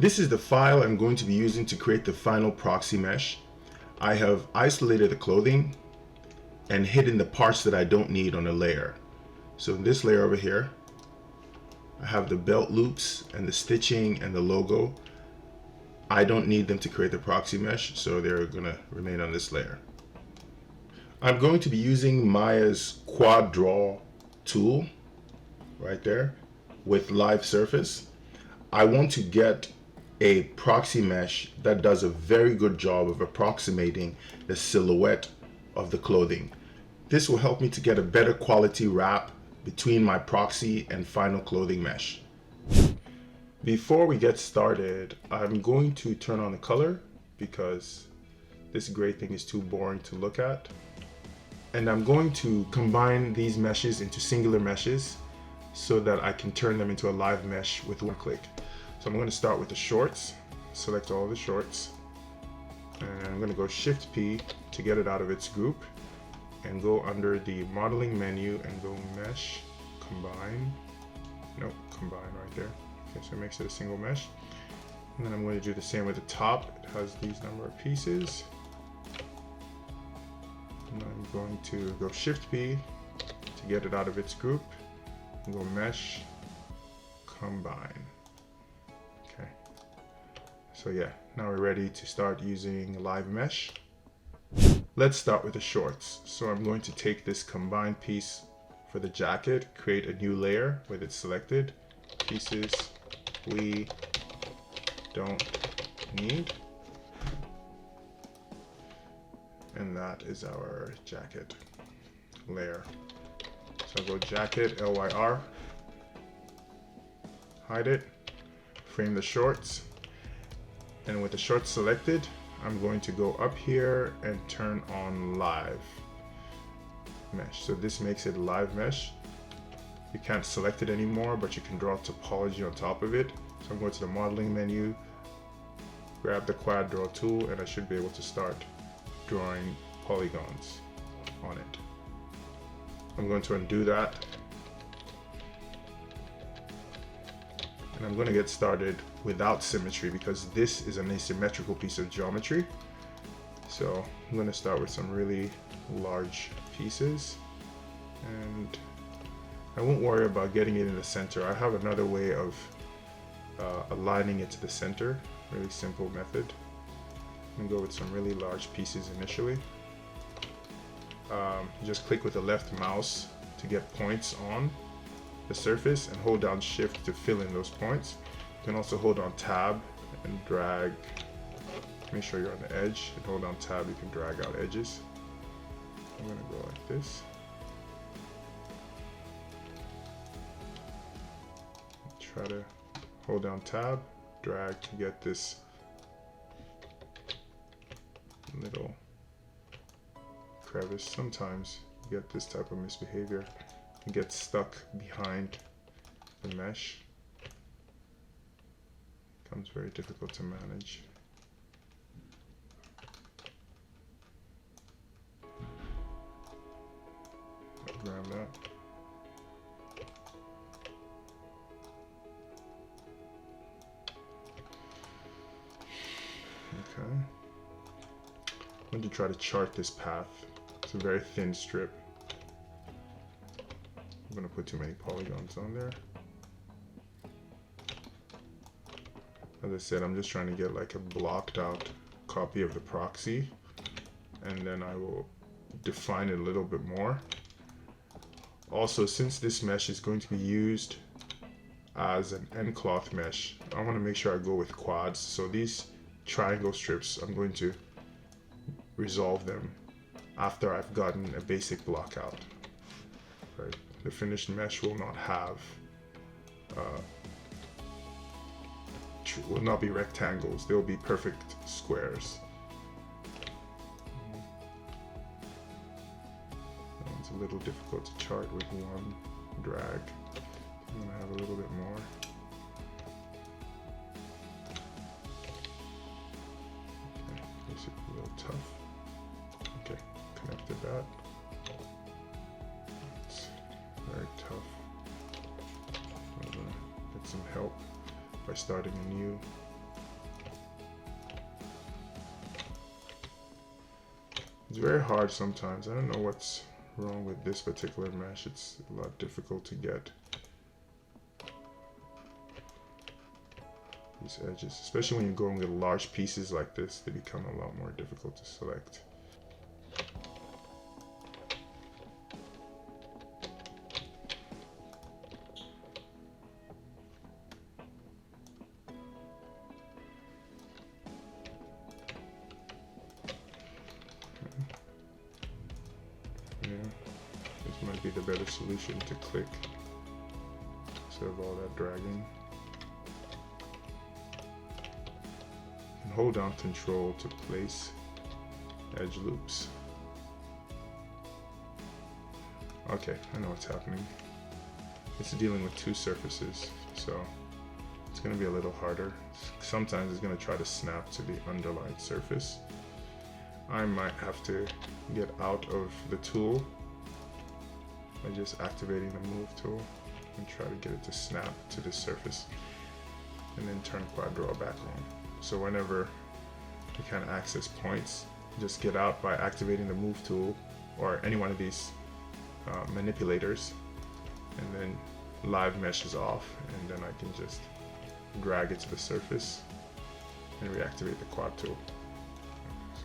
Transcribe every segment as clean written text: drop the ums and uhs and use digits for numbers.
This is the file I'm going to be using to create the final proxy mesh. I have isolated the clothing and hidden the parts that I don't need on a layer. So in this layer over here, I have the belt loops and the stitching and the logo. I don't need them to create the proxy mesh, so they're gonna remain on this layer. I'm going to be using Maya's quad draw tool right there with live surface. I want to get a proxy mesh that does a very good job of approximating the silhouette of the clothing. This will help me to get a better quality wrap between my proxy and final clothing mesh. Before we get started, I'm going to turn on the color because this gray thing is too boring to look at. And I'm going to combine these meshes into singular meshes so that I can turn them into a live mesh with one click. So I'm going to start with the shorts, select all the shorts, and I'm going to go Shift P to get it out of its group, and go under the modeling menu and go mesh, combine, combine right there. Okay, so it makes it a single mesh. And then I'm going to do the same with the top. It has these number of pieces. And I'm going to go Shift P to get it out of its group, and go mesh, combine. Okay, so yeah, now we're ready to start using live mesh. Let's start with the shorts. So I'm going to take this combined piece for the jacket, create a new layer with it selected, pieces we don't need, and that is our jacket layer. So I'll go jacket, LYR, hide it, frame the shorts, and with the shorts selected, I'm going to go up here and turn on live mesh. So this makes it live mesh. You can't select it anymore, but you can draw topology on top of it. So I'm going to the modeling menu, grab the quad draw tool, and I should be able to start drawing polygons on it. I'm going to undo that. And I'm going to get started without symmetry because this is an asymmetrical piece of geometry. So I'm going to start with some really large pieces, and I won't worry about getting it in the center. I have another way of aligning it to the center, really simple method. I'm going to go with some really large pieces initially. Just click with the left mouse to get points on the surface and hold down Shift to fill in those points. You can also hold on Tab and drag, make sure you're on the edge, and hold on Tab, you can drag out edges. I'm going to go like this. Try to hold down Tab, drag to get this little crevice. Sometimes you get this type of misbehavior. You get stuck behind the mesh. Becomes very difficult to manage. Grab that. Okay. I'm going to try to chart this path. It's a very thin strip. I'm going to put too many polygons on there. As I said, I'm just trying to get like a blocked out copy of the proxy, and then I will define it a little bit more. Also, since this mesh is going to be used as an nCloth mesh, I want to make sure I go with quads. So these triangle strips, I'm going to resolve them after I've gotten a basic block out. Right? The finished mesh will not have, will not be rectangles. They'll be perfect squares. It's a little difficult to chart with one drag. I'm gonna have a little bit more. Okay, makes it a little tough. Okay, connected that. It's very tough. I'm gonna get some help by starting a new It's very hard sometimes. I don't know what's wrong with this particular mesh. It's a lot difficult to get these edges, especially when you're going with large pieces like this. They become a lot more difficult to select. This might be the better solution, to click instead of all that dragging. And hold down Control to place edge loops. Okay, I know what's happening. It's dealing with two surfaces, so it's going to be a little harder. Sometimes it's going to try to snap to the underlying surface. I might have to get out of the tool by just activating the move tool and try to get it to snap to the surface, and then turn quad draw back on. So whenever you kind of access points, just get out by activating the move tool or any one of these manipulators, and then live mesh is off, and then I can just drag it to the surface and reactivate the quad tool.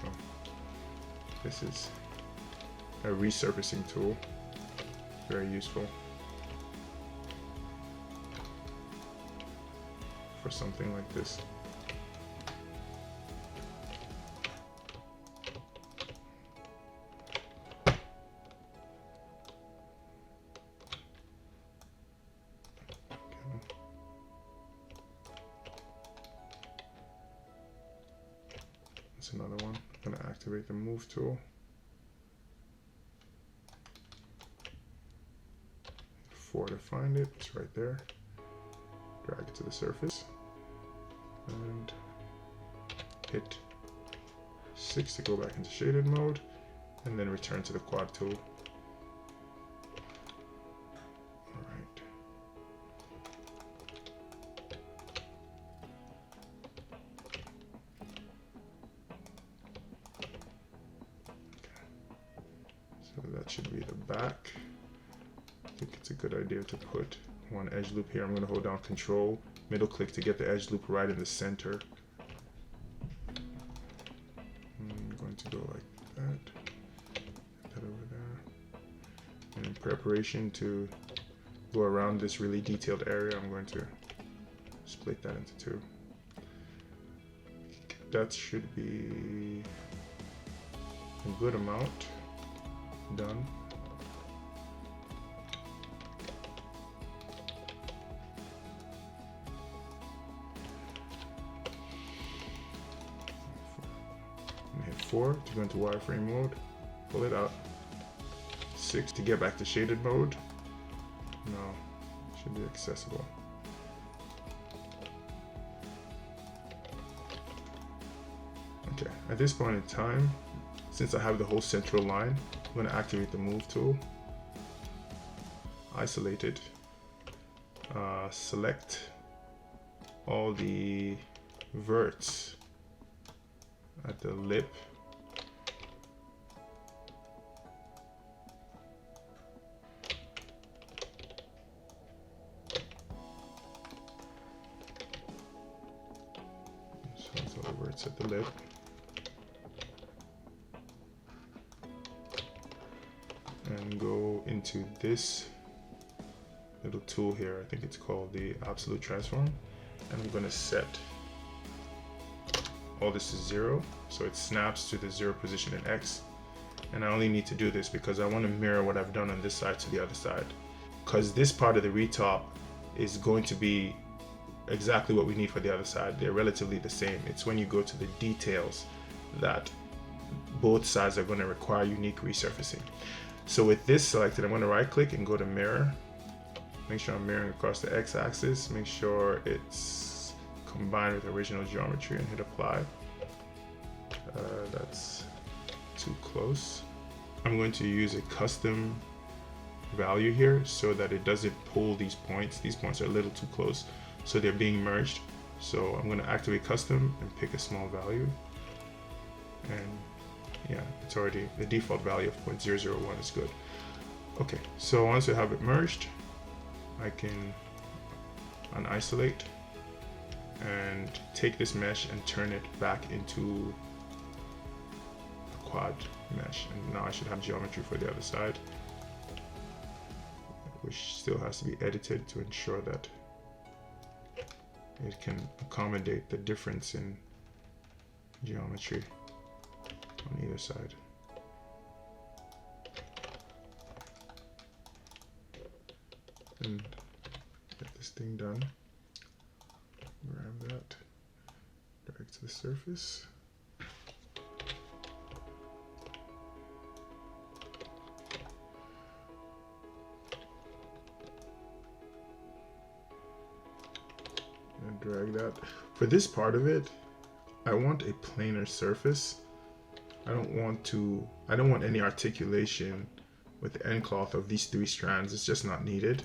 So this is a resurfacing tool, very useful for something like this. That's another one. I'm going to activate the move tool. 4 to find it, it's right there. Drag it to the surface. And hit 6 to go back into shaded mode, and then return to the quad tool. Alright. So that should be the back. I think it's a good idea to put one edge loop here. I'm going to hold down Control, middle click to get the edge loop right in the center. I'm going to go like that, put that over there. And in preparation to go around this really detailed area, I'm going to split that into two. That should be a good amount done. Hit 4 to go into wireframe mode, pull it out. 6 to get back to shaded mode. Now it should be accessible. Okay, at this point in time, since I have the whole central line, I'm going to activate the move tool, isolate it, select all the verts at the lip, so it's all the verts at the lip, and go into this little tool here. I think it's called the absolute transform, and I'm going to set all this to 0, so it snaps to the 0 position in X. And I only need to do this because I want to mirror what I've done on this side to the other side, because this part of the retop is going to be exactly what we need for the other side. They're relatively the same. It's when you go to the details that both sides are going to require unique resurfacing. So with this selected, I'm going to right click and go to mirror. Make sure I'm mirroring across the X axis. Make sure it's combined with original geometry, and hit apply. That's too close. I'm going to use a custom value here so that it doesn't pull these points. These points are a little too close, so they're being merged. So I'm going to activate custom and pick a small value and Yeah, it's already, the default value of 0.001 is good. Okay, so once I have it merged, I can unisolate and take this mesh and turn it back into a quad mesh. And now I should have geometry for the other side, which still has to be edited to ensure that it can accommodate the difference in geometry on either side. And get this thing done. Grab that, drag to the surface. And drag that. For this part of it, I want a planar surface. I don't want any articulation with the nCloth of these 3 strands. It's just not needed.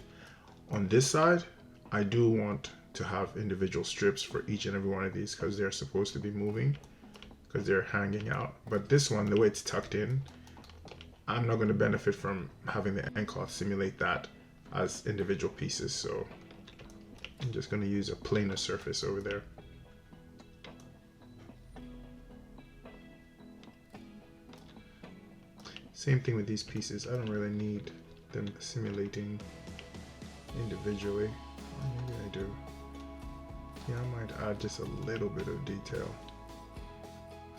On this side, I do want to have individual strips for each and every one of these because they're supposed to be moving, because they're hanging out. But this one, the way it's tucked in, I'm not going to benefit from having the nCloth simulate that as individual pieces. So I'm just going to use a planar surface over there. Same thing with these pieces. I don't really need them simulating individually. Or maybe I do. Yeah, I might add just a little bit of detail.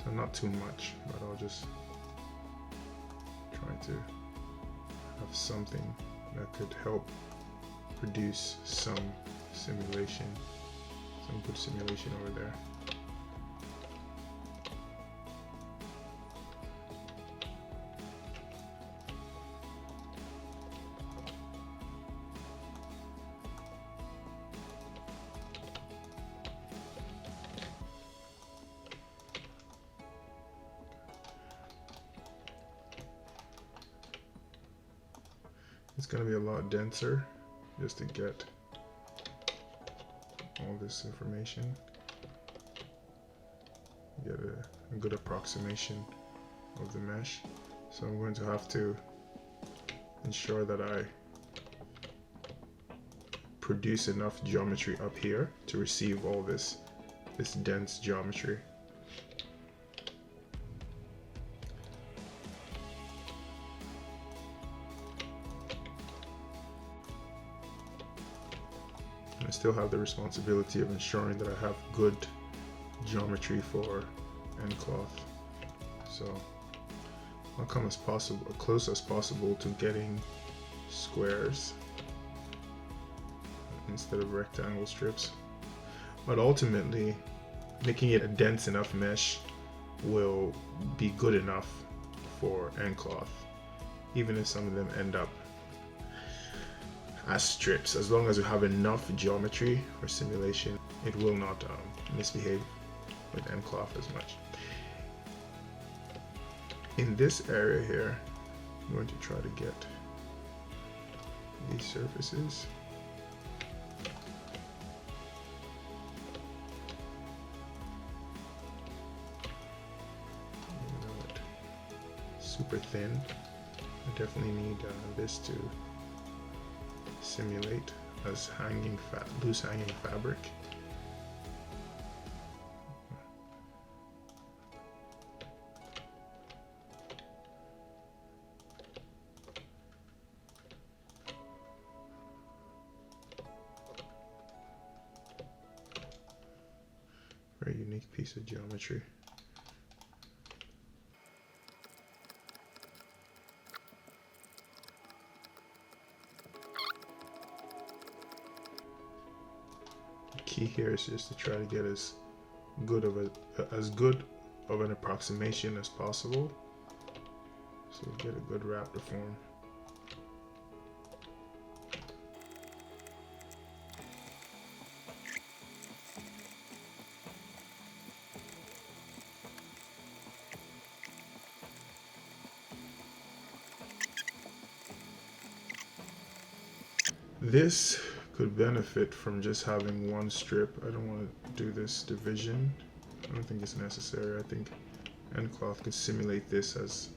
So not too much, but I'll just try to have something that could help produce some simulation, some good simulation over there. It's going to be a lot denser just to get all this information. Get a good approximation of the mesh. So I'm going to have to ensure that I produce enough geometry up here to receive all this dense geometry. I still have the responsibility of ensuring that I have good geometry for nCloth. So I'll come as close as possible to getting squares instead of rectangle strips. But ultimately, making it a dense enough mesh will be good enough for nCloth, even if some of them end up as strips. As long as you have enough geometry for simulation, it will not misbehave with nCloth as much. In this area here, I'm going to try to get these surfaces. Super thin. I definitely need this to simulate as loose hanging fabric. Very unique piece of geometry. Key here is just to try to get as good of an approximation as possible, so you get a good raptor form. This could benefit from just having one strip. I don't want to do this division. I don't think it's necessary. I think nCloth can simulate this as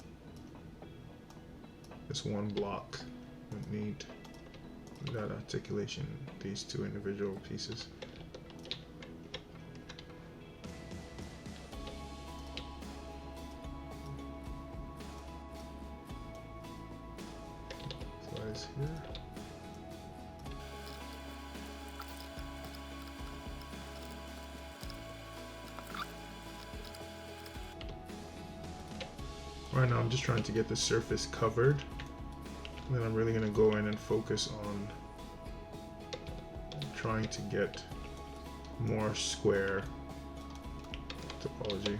this one block. We need that articulation, these two individual pieces. Applies here. Right now I'm just trying to get the surface covered. And then I'm really going to go in and focus on trying to get more square topology.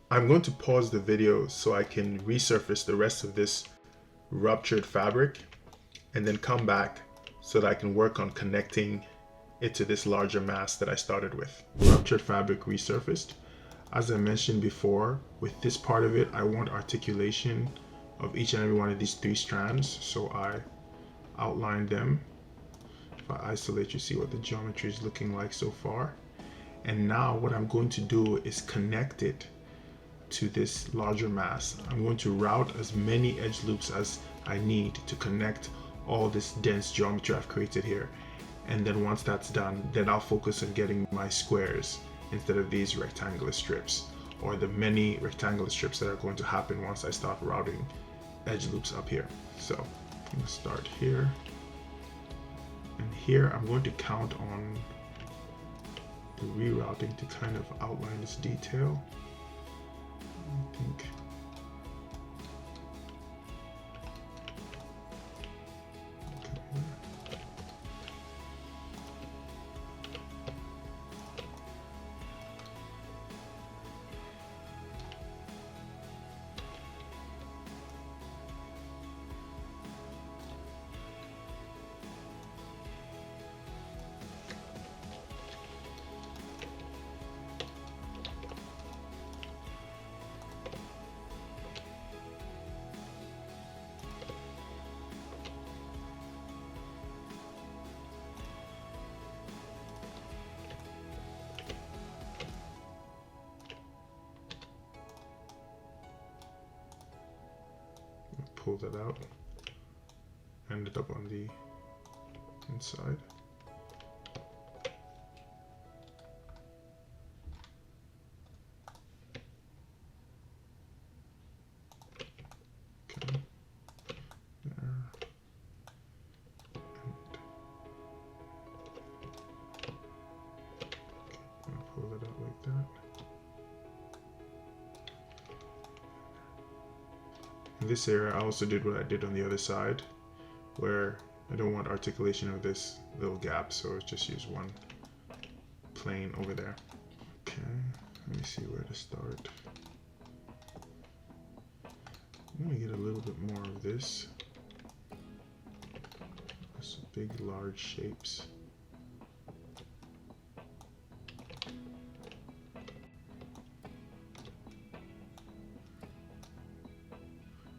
I'm going to pause the video so I can resurface the rest of this ruptured fabric and then come back so that I can work on connecting it to this larger mass that I started with. Ruptured fabric resurfaced. As I mentioned before, with this part of it, I want articulation of each and every one of these three strands. So I outlined them. If I isolate, you see what the geometry is looking like so far. And now what I'm going to do is connect it to this larger mass. I'm going to route as many edge loops as I need to connect all this dense geometry I've created here. And then once that's done, then I'll focus on getting my squares instead of these rectangular strips, or the many rectangular strips that are going to happen once I start routing edge loops up here. So I'm going to start here, and here I'm going to count on the rerouting to kind of outline this detail. I think pull that out, ended up on the inside. Okay, there. And I'll pull it out like that. In this area, I also did what I did on the other side, where I don't want articulation of this little gap, so I'll just use one plane over there. Okay, let me see where to start. I'm gonna get a little bit more of this. Some big, large shapes.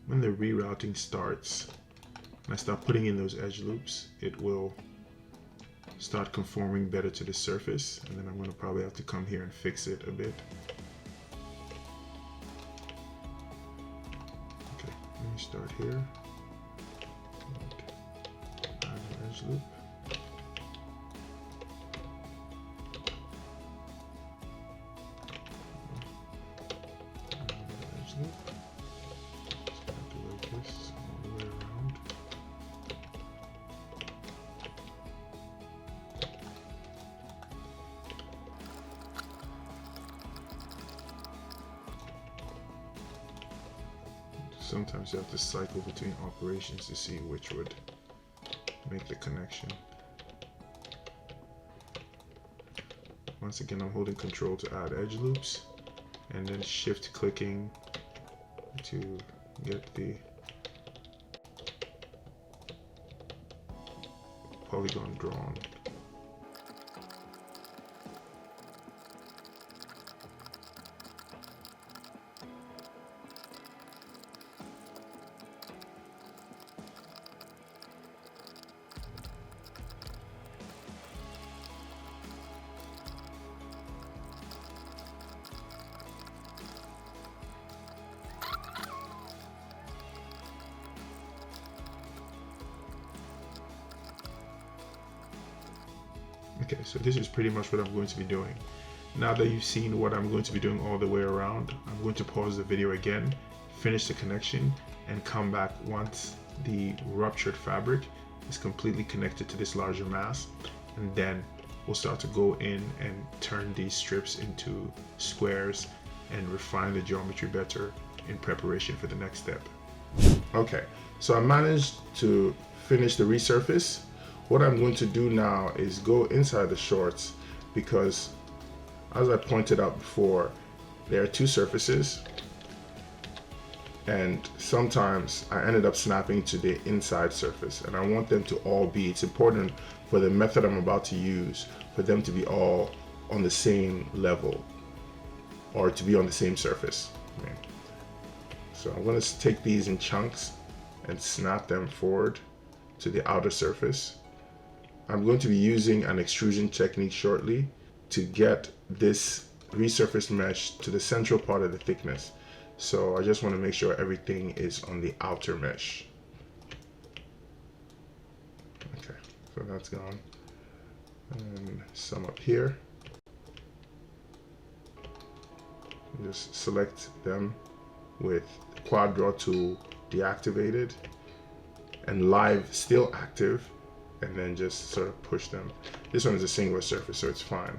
When the rerouting starts, and I start putting in those edge loops, it will start conforming better to the surface, and then I'm going to probably have to come here and fix it a bit. Okay, let me start here. Add an edge loop. Add an edge loop. This all the way around. Sometimes you have to cycle between operations to see which would make the connection. Once again, I'm holding Control to add edge loops, and then shift clicking to get the polygon drawn. Okay, so this is pretty much what I'm going to be doing. Now that you've seen what I'm going to be doing all the way around, I'm going to pause the video again, finish the connection, and come back once the ruptured fabric is completely connected to this larger mass, and then we'll start to go in and turn these strips into squares and refine the geometry better in preparation for the next step. Okay, so I managed to finish the resurface. What I'm going to do now is go inside the shorts, because as I pointed out before, there are two surfaces, and sometimes I ended up snapping to the inside surface, and I want them to all be, it's important for the method I'm about to use, for them to be all on the same level, or to be on the same surface. Okay. So I'm going to take these in chunks and snap them forward to the outer surface. I'm going to be using an extrusion technique shortly to get this resurfaced mesh to the central part of the thickness. So I just want to make sure everything is on the outer mesh. Okay, so that's gone. And some up here. Just select them with quad draw tool deactivated and live still active, and then just sort of push them. This one is a singular surface, so it's fine.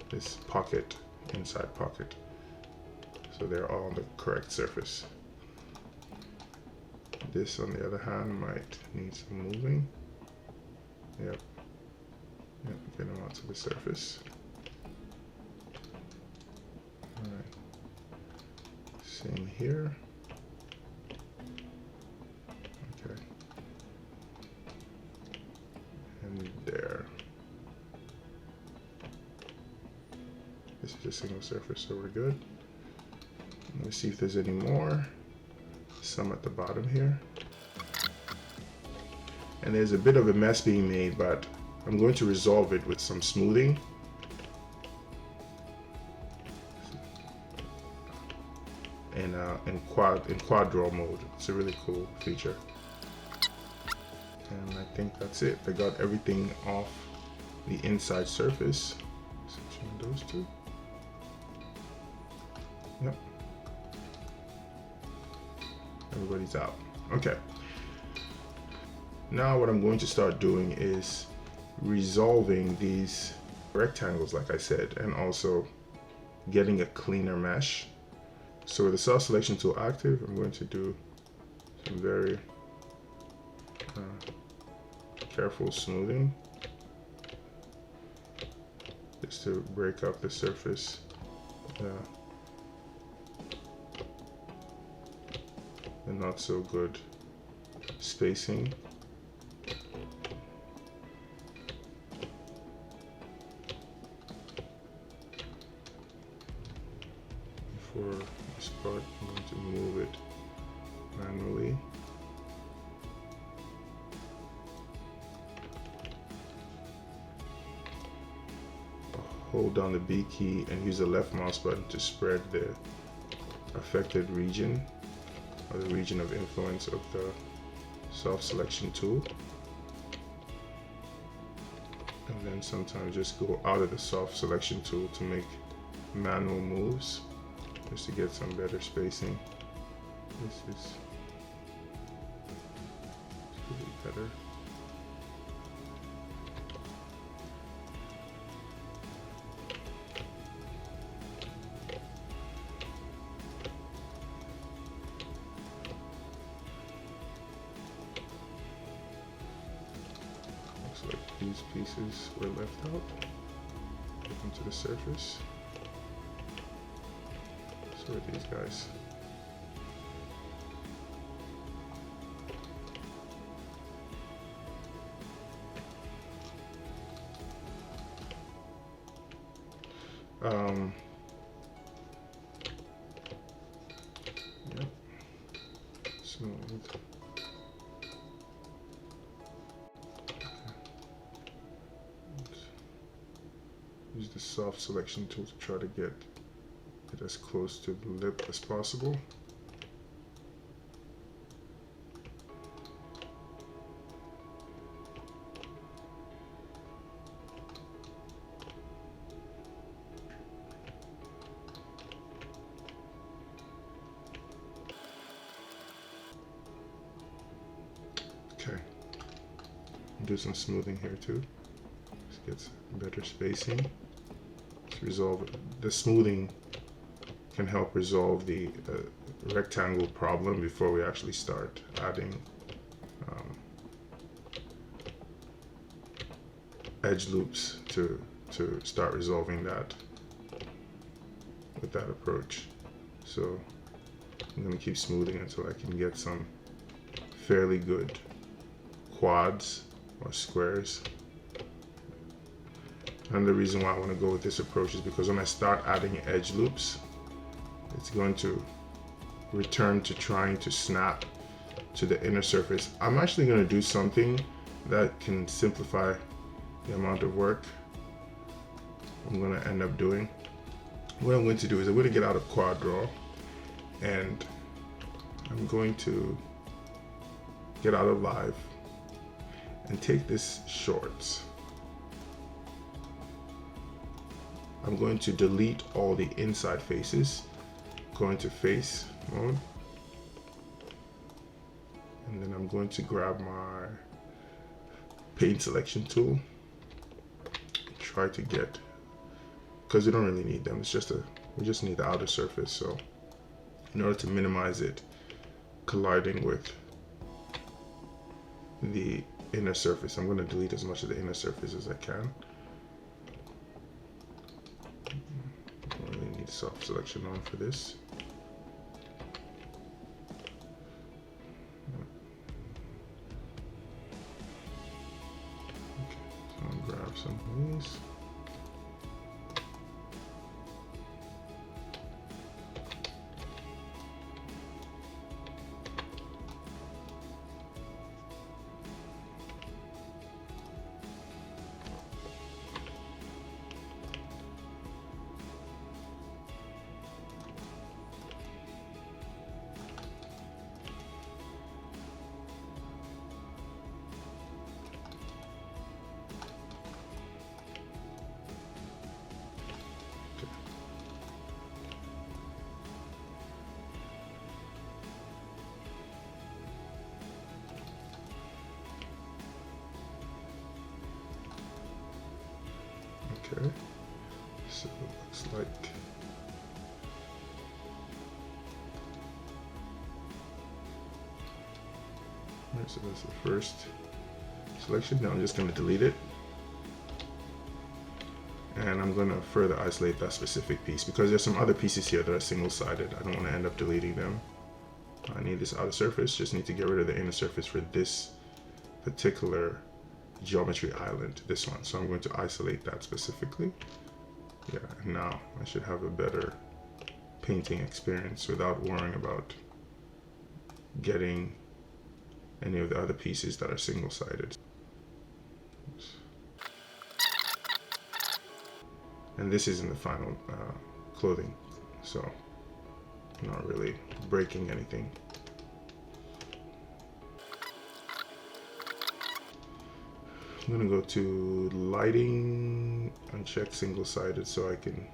This pocket, inside pocket. So they're all on the correct surface. This, on the other hand, might need some moving. Yep. Yep, get them out to the surface. All right. Same here. Okay. And there. This is a single surface, so we're good. Let me see if there's any more. Some at the bottom here. And there's a bit of a mess being made, but I'm going to resolve it with some smoothing. In quad draw mode. It's a really cool feature. And I think that's it. I got everything off the inside surface. Switching those two. Yep. Everybody's out. Okay. Now what I'm going to start doing is resolving these rectangles, like I said, and also getting a cleaner mesh. So with the self selection tool active, I'm going to do some very careful smoothing just to break up the surface. The not so good spacing. For this part, I'm going to move it manually. Hold down the B key and use the left mouse button to spread the affected region, or the region of influence of the self-selection tool. And then sometimes just go out of the self-selection tool to make manual moves, just to get some better spacing. This is really better. Like these pieces were left out. Get them to the surface. So are these guys. Yep. Smooth. Use the soft selection tool to try to get it as close to the lip as possible. do some smoothing here too. This gets better spacing. Let's resolve the smoothing can help resolve the rectangle problem before we actually start adding edge loops to start resolving that with that approach. So I'm going to keep smoothing until I can get some fairly good quads or squares. And the reason why I want to go with this approach is because when I start adding edge loops, it's going to return to trying to snap to the inner surface. I'm actually going to do something that can simplify the amount of work I'm going to end up doing. What I'm going to do is I'm going to get out of quad draw, and I'm going to get out of live and take this shorts. I'm going to delete all the inside faces, go into face mode, and then I'm going to grab my paint selection tool, try to get, because we don't really need them, it's just we just need the outer surface. So in order to minimize it colliding with the inner surface, I'm going to delete as much of the inner surface as I can. I don't really need soft selection on for this. Okay, so I'll grab some of these. Okay, so it looks like alright, so that's the first selection. Now I'm just going to delete it, and I'm going to further isolate that specific piece because there's some other pieces here that are single-sided. I don't want to end up deleting them. I need this outer surface, just need to get rid of the inner surface for this particular geometry island, this one. So I'm going to isolate that specifically. Yeah, and now I should have a better painting experience without worrying about getting any of the other pieces that are single-sided. And this isn't the final clothing, so I'm not really breaking anything. I'm gonna go to lighting and check single-sided so I can,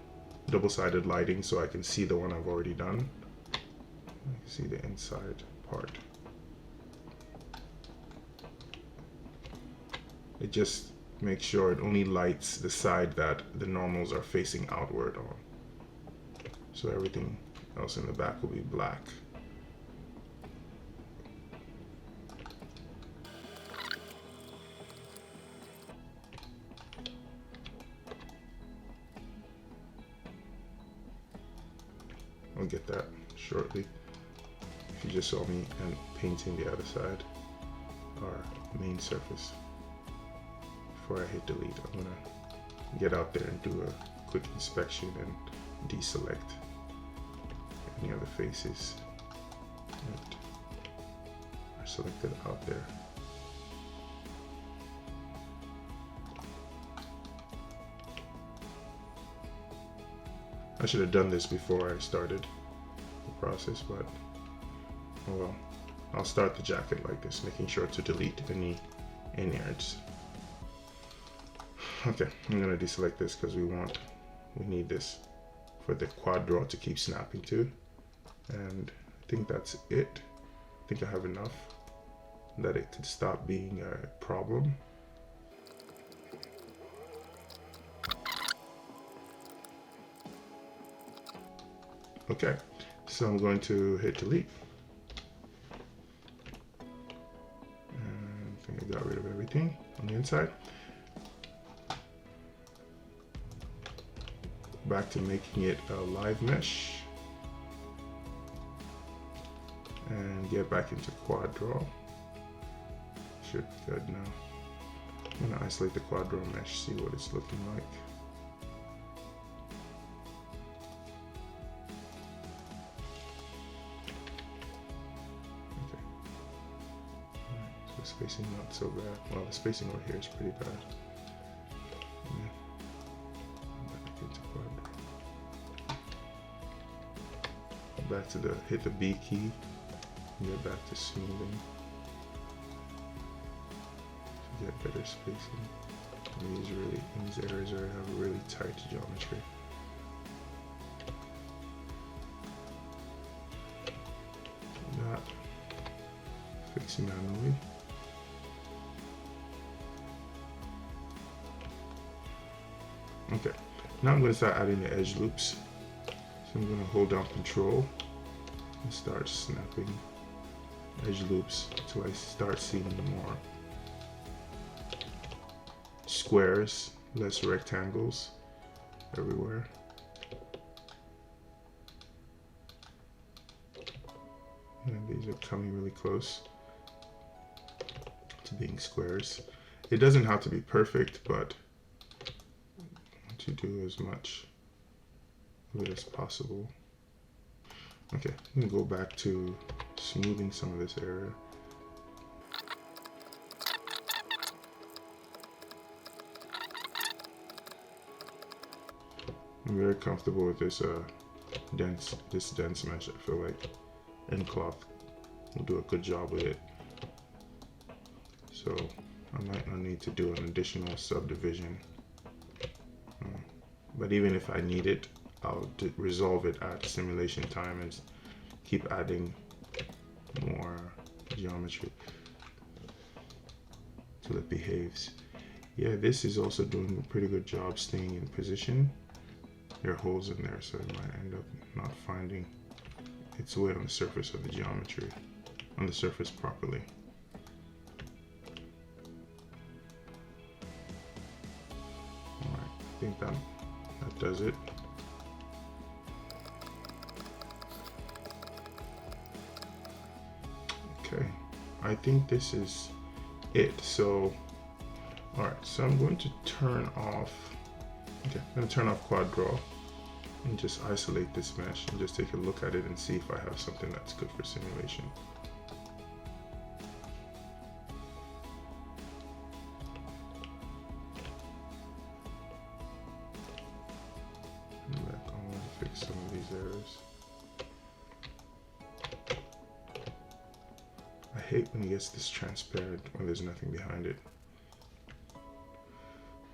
double-sided lighting so I can see the one I've already done. I can see the inside part. It just makes sure it only lights the side that the normals are facing outward on. So everything else in the back will be black. I'll get that shortly. If you just saw me and painting the other side, our main surface. Before I hit delete, I'm gonna get out there and do a quick inspection and deselect any other faces that are selected out there. I should have done this before I started the process, but oh well. I'll start the jacket like this, making sure to delete any innards. Okay, I'm gonna deselect this because we need this for the quad draw to keep snapping to. And I think that's it. I think I have enough that it could stop being a problem. Okay, so I'm going to hit delete. And I think I got rid of everything on the inside. Back to making it a live mesh. And get back into quad draw. Should be good now. I'm gonna isolate the quad draw mesh, see what it's looking like. Okay. Alright, so the spacing not so bad. Well, the spacing over here is pretty bad. Yeah. Back into quad draw. Back to the hit the B key. Get back to smoothing. To get better spacing. In these areas where I have a really tight geometry. That fixing manually. Okay, now I'm going to start adding the edge loops. So I'm going to hold down Control and start snapping edge loops until I start seeing more squares, less rectangles everywhere. And these are coming really close to being squares. It doesn't have to be perfect, but I want to do as much of it as possible. Okay, I'm gonna go back to smoothing some of this area. I'm very comfortable with this dense mesh. I feel like nCloth will do a good job with it. So I might not need to do an additional subdivision. But even if I need it, I'll resolve it at simulation time and keep adding more geometry till it behaves. Yeah, this is also doing a pretty good job staying in position. There are holes in there, so it might end up not finding its way on the surface of the geometry, on the surface properly. Alright, I think that does it. Okay, I think this is it. So, alright, so I'm going to turn off, okay, I'm going to turn off quad draw and just isolate this mesh and just take a look at it and see if I have something that's good for simulation. I want to fix some of these errors. I hate when it gets this transparent when there's nothing behind it.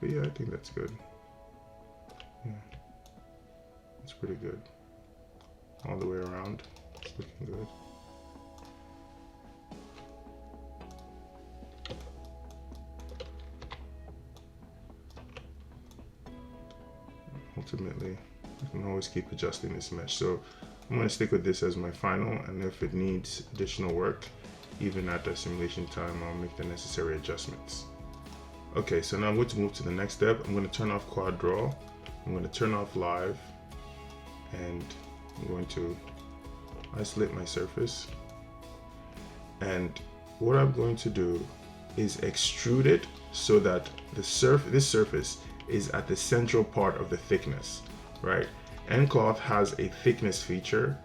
But yeah, I think that's good. Yeah, it's pretty good. All the way around, it's looking good. Ultimately, I can always keep adjusting this mesh. So I'm going to stick with this as my final, and if it needs additional work, even at the simulation time, I'll make the necessary adjustments. Okay, so now I'm going to move to the next step. I'm going to turn off quad draw. I'm going to turn off live, and I'm going to isolate my surface. And what I'm going to do is extrude it so that this surface is at the central part of the thickness, right? nCloth has a thickness feature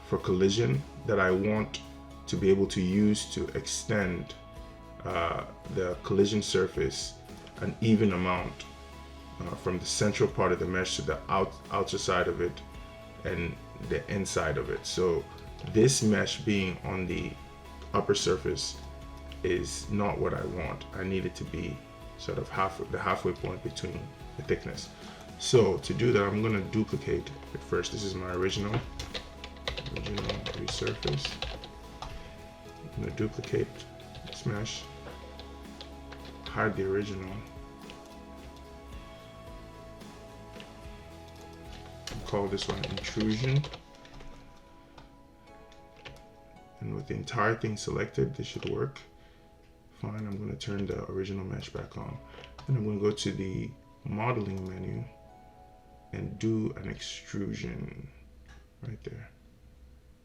for collision that I want to be able to use to extend the collision surface an even amount from the central part of the mesh to the outer side of it and the inside of it. So this mesh being on the upper surface is not what I want. I need it to be sort of the halfway point between the thickness. So to do that, I'm going to duplicate it first. This is my original resurface. I'm going to duplicate this mesh, hide the original, call this one intrusion, And with the entire thing selected, this should work fine. I'm going to turn the original mesh back on. And I'm going to go to the modeling menu and do an extrusion right there.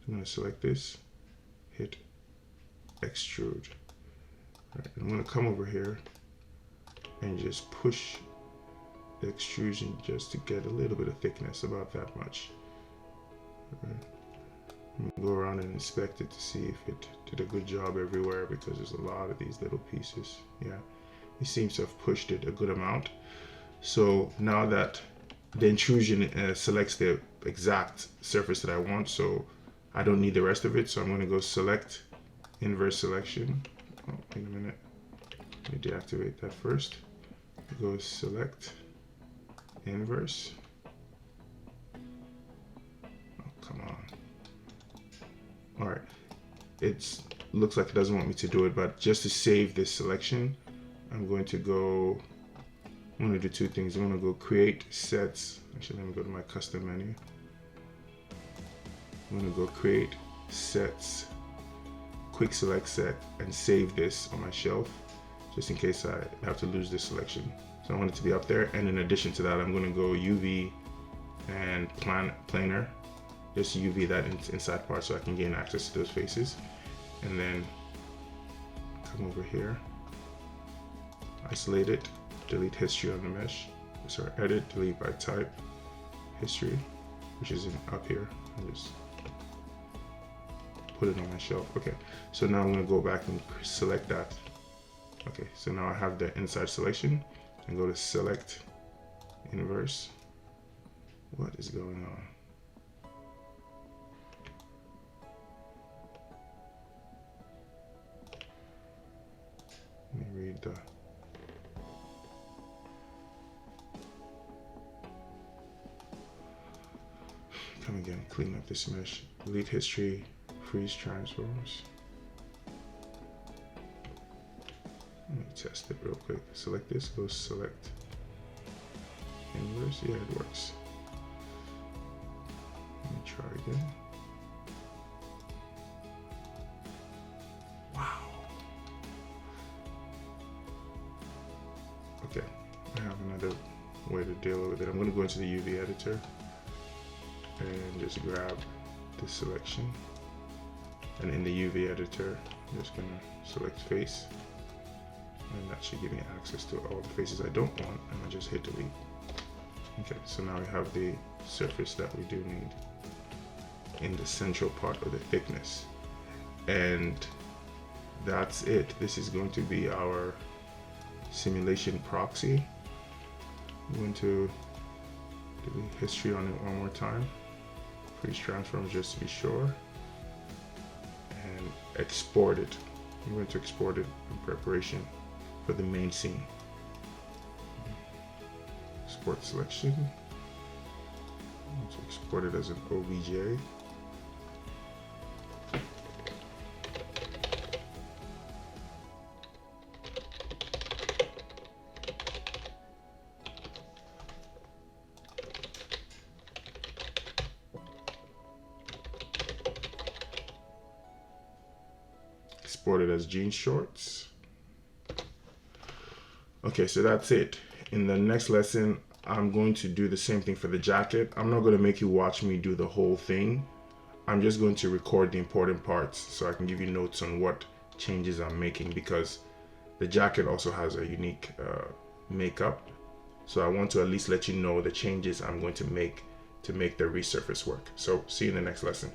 I'm going to select this, hit extrude. Right, I'm going to come over here and just push the extrusion just to get a little bit of thickness, about that much. Okay. I'm gonna go around and inspect it to see if it did a good job everywhere, because there's a lot of these little pieces. Yeah, it seems to have pushed it a good amount. So now that the intrusion selects the exact surface that I want, so I don't need the rest of it. So I'm going to go select inverse selection. Oh, wait a minute, let me deactivate that first. Go select inverse. Oh, come on. All right, it looks like it doesn't want me to do it, but just to save this selection, I'm going to do two things. I'm going to go create sets. Actually, let me go to my custom menu. I'm going to go create sets, quick select set, and save this on my shelf just in case I have to lose this selection. So I want it to be up there. And in addition to that, I'm going to go UV and planar. Just UV that inside part so I can gain access to those faces. And then come over here, isolate it, delete history on the mesh. Sorry, edit, delete by type, history, which is up here, and just put it on my shelf. Okay, so now I'm going to go back and select that. Okay, so now I have the inside selection, and go to select inverse. What is going on? Let me read the come again, clean up this mesh, delete history, freeze transforms. Let me test it real quick. Select this, go select inverse. Yeah, it works. Let me try again. Wow. Okay, I have another way to deal with it. I'm going to go into the UV editor and just grab this selection, and in the UV editor I'm just going to select face, and that should give me access to all the faces I don't want, and I just hit delete. Okay, so now we have the surface that we do need in the central part of the thickness, and that's it. This is going to be our simulation proxy. I'm going to do the history on it one more time, freeze transforms just to be sure, and export it. I'm going to export it in preparation for the main scene. Export selection. I'm going to export it as an OBJ. Export it as jean shorts. Okay, so that's it. In the next lesson, I'm going to do the same thing for the jacket. I'm not going to make you watch me do the whole thing. I'm just going to record the important parts so I can give you notes on what changes I'm making, because the jacket also has a unique makeup. So I want to at least let you know the changes I'm going to make the resurface work. So see you in the next lesson.